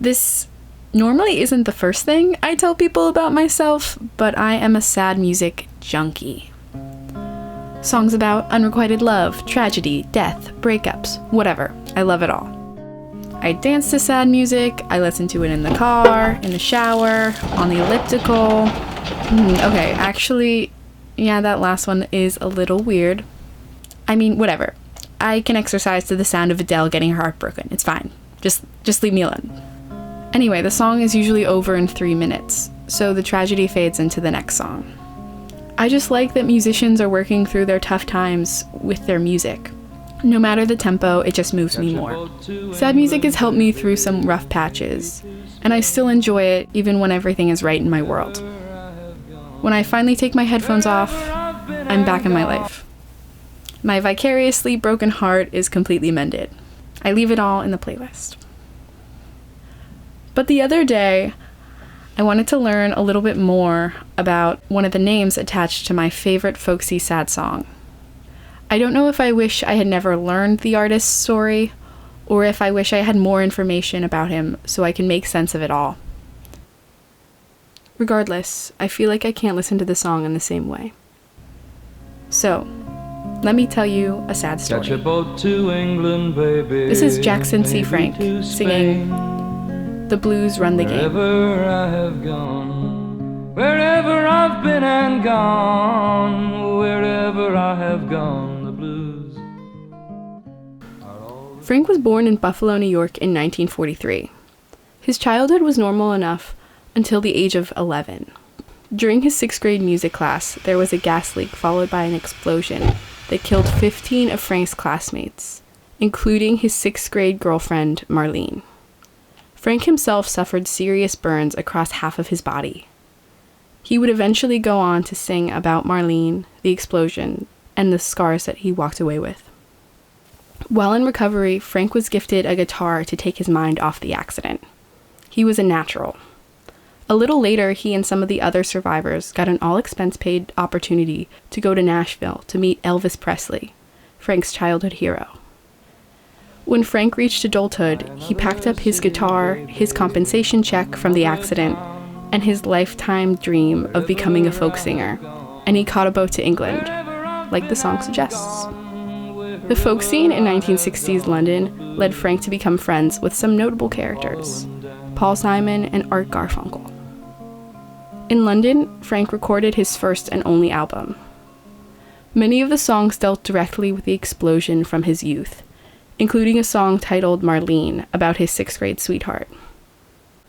This normally isn't the first thing I tell people about myself, but I am a sad music junkie. Songs about unrequited love, tragedy, death, breakups, whatever. I love it all. I dance to sad music, I listen to it in the car, in the shower, on the elliptical. Okay, actually, yeah, that last one is a little weird. I mean, whatever. I can exercise to the sound of Adele getting her heart broken. It's fine. Just leave me alone. Anyway, the song is usually over in 3 minutes, so the tragedy fades into the next song. I just like that musicians are working through their tough times with their music. No matter the tempo, it just moves me more. Sad music has helped me through some rough patches, and I still enjoy it even when everything is right in my world. When I finally take my headphones off, I'm back in my life. My vicariously broken heart is completely mended. I leave it all in the playlist. But the other day, I wanted to learn a little bit more about one of the names attached to my favorite folksy sad song. I don't know if I wish I had never learned the artist's story, or if I wish I had more information about him so I can make sense of it all. Regardless, I feel like I can't listen to the song in the same way. So, let me tell you a sad story. Catch a boat to England, baby. This is Jackson C. Frank singing The Blues Run the Game. Wherever I have gone, wherever I've been and gone, wherever I have gone, the blues. Frank was born in Buffalo, New York in 1943. His childhood was normal enough until the age of 11. During his 6th grade music class, there was a gas leak followed by an explosion that killed 15 of Frank's classmates, including his 6th grade girlfriend, Marlene. Frank himself suffered serious burns across half of his body. He would eventually go on to sing about Marlene, the explosion, and the scars that he walked away with. While in recovery, Frank was gifted a guitar to take his mind off the accident. He was a natural. A little later, he and some of the other survivors got an all-expense-paid opportunity to go to Nashville to meet Elvis Presley, Frank's childhood hero. When Frank reached adulthood, he packed up his guitar, his compensation check from the accident, and his lifetime dream of becoming a folk singer, and he caught a boat to England, like the song suggests. The folk scene in 1960s London led Frank to become friends with some notable characters, Paul Simon and Art Garfunkel. In London, Frank recorded his first and only album. Many of the songs dealt directly with the explosion from his youth, including a song titled Marlene about his 6th grade sweetheart.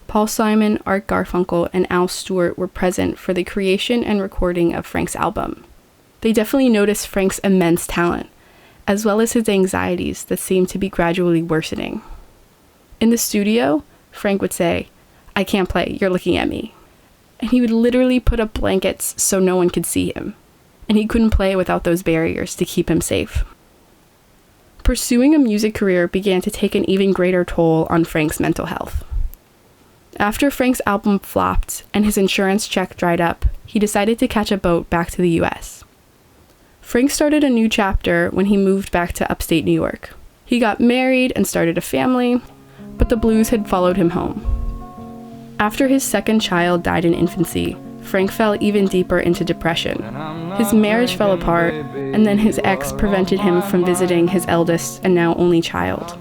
Paul Simon, Art Garfunkel, and Al Stewart were present for the creation and recording of Frank's album. They definitely noticed Frank's immense talent, as well as his anxieties that seemed to be gradually worsening. In the studio, Frank would say, "I can't play, you're looking at me." And he would literally put up blankets so no one could see him, and he couldn't play without those barriers to keep him safe. Pursuing a music career began to take an even greater toll on Frank's mental health. After Frank's album flopped and his insurance check dried up, he decided to catch a boat back to the US. Frank started a new chapter when he moved back to upstate New York. He got married and started a family, but the blues had followed him home. After his second child died in infancy, Frank fell even deeper into depression. His marriage fell apart, and then his ex prevented him from visiting his eldest and now only child.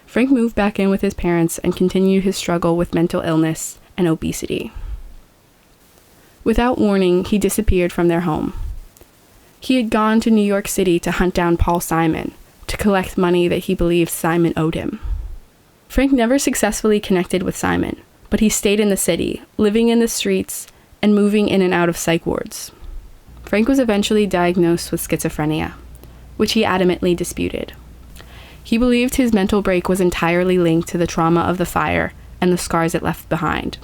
Frank moved back in with his parents and continued his struggle with mental illness and obesity. Without warning, he disappeared from their home. He had gone to New York City to hunt down Paul Simon, to collect money that he believed Simon owed him. Frank never successfully connected with Simon, but he stayed in the city, living in the streets, and moving in and out of psych wards. Frank was eventually diagnosed with schizophrenia, which he adamantly disputed. He believed his mental break was entirely linked to the trauma of the fire and the scars it left behind.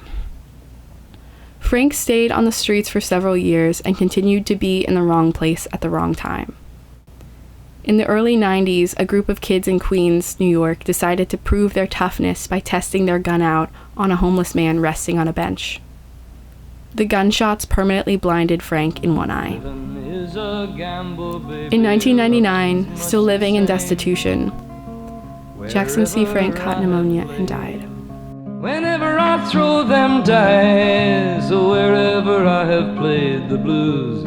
Frank stayed on the streets for several years and continued to be in the wrong place at the wrong time. In the early 90s, a group of kids in Queens, New York, decided to prove their toughness by testing their gun out on a homeless man resting on a bench. The gunshots permanently blinded Frank in one eye. In 1999, still living in destitution, Jackson C. Frank caught pneumonia and died. Whenever I throw them dice, wherever I have played the blues,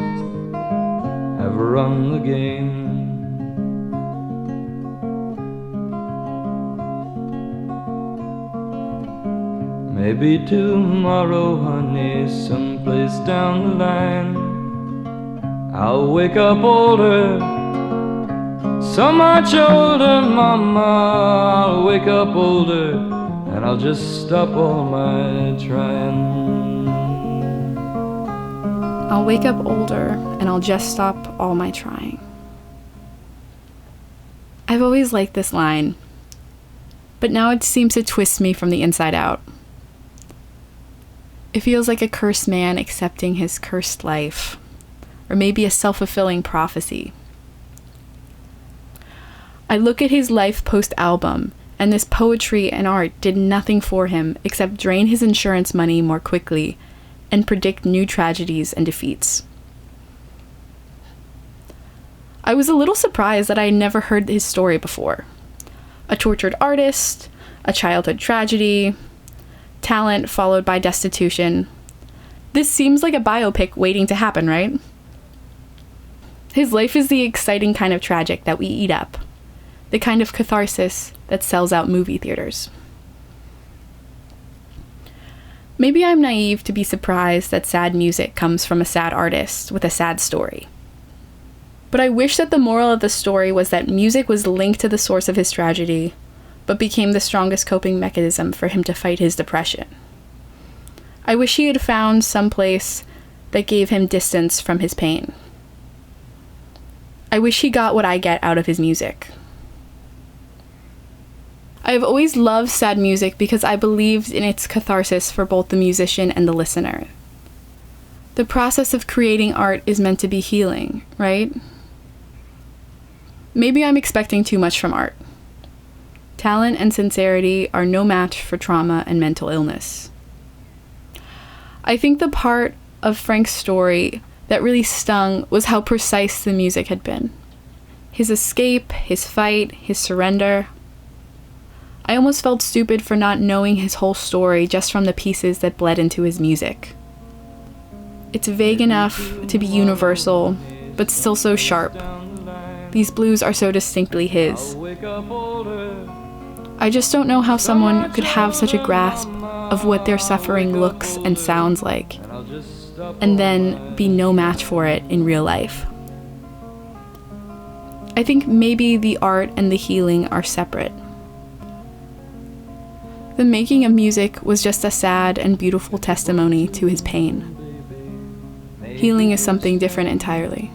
have run the game. Maybe tomorrow, honey, someplace down the line, I'll wake up older, so much older, mama. I'll wake up older, and I'll just stop all my trying. I'll wake up older, and I'll just stop all my trying. I've always liked this line, but now it seems to twist me from the inside out. It feels like a cursed man accepting his cursed life, or maybe a self-fulfilling prophecy. I look at his life post-album, and this poetry and art did nothing for him except drain his insurance money more quickly and predict new tragedies and defeats. I was a little surprised that I had never heard his story before. A tortured artist, a childhood tragedy, talent followed by destitution. This seems like a biopic waiting to happen, right? His life is the exciting kind of tragic that we eat up, the kind of catharsis that sells out movie theaters. Maybe I'm naive to be surprised that sad music comes from a sad artist with a sad story. But I wish that the moral of the story was that music was linked to the source of his tragedy, but became the strongest coping mechanism for him to fight his depression. I wish he had found some place that gave him distance from his pain. I wish he got what I get out of his music. I have always loved sad music because I believed in its catharsis for both the musician and the listener. The process of creating art is meant to be healing, right? Maybe I'm expecting too much from art. Talent and sincerity are no match for trauma and mental illness. I think the part of Frank's story that really stung was how precise the music had been. His escape, his fight, his surrender. I almost felt stupid for not knowing his whole story just from the pieces that bled into his music. It's vague enough to be universal, but still so sharp. These blues are so distinctly his. I just don't know how someone could have such a grasp of what their suffering looks and sounds like, and then be no match for it in real life. I think maybe the art and the healing are separate. The making of music was just a sad and beautiful testimony to his pain. Healing is something different entirely.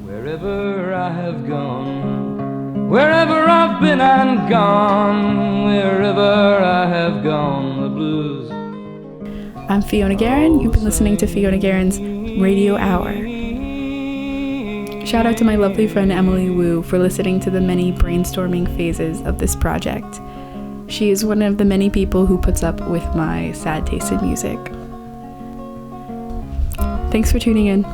Wherever I have gone, wherever I've been and gone, wherever I have gone, the blues. I'm Fiona Guerin. You've been listening to Fiona Guerin's Radio Hour. Shout out to my lovely friend Emily Wu for listening to the many brainstorming phases of this project. She is one of the many people who puts up with my sad taste in music. Thanks for tuning in.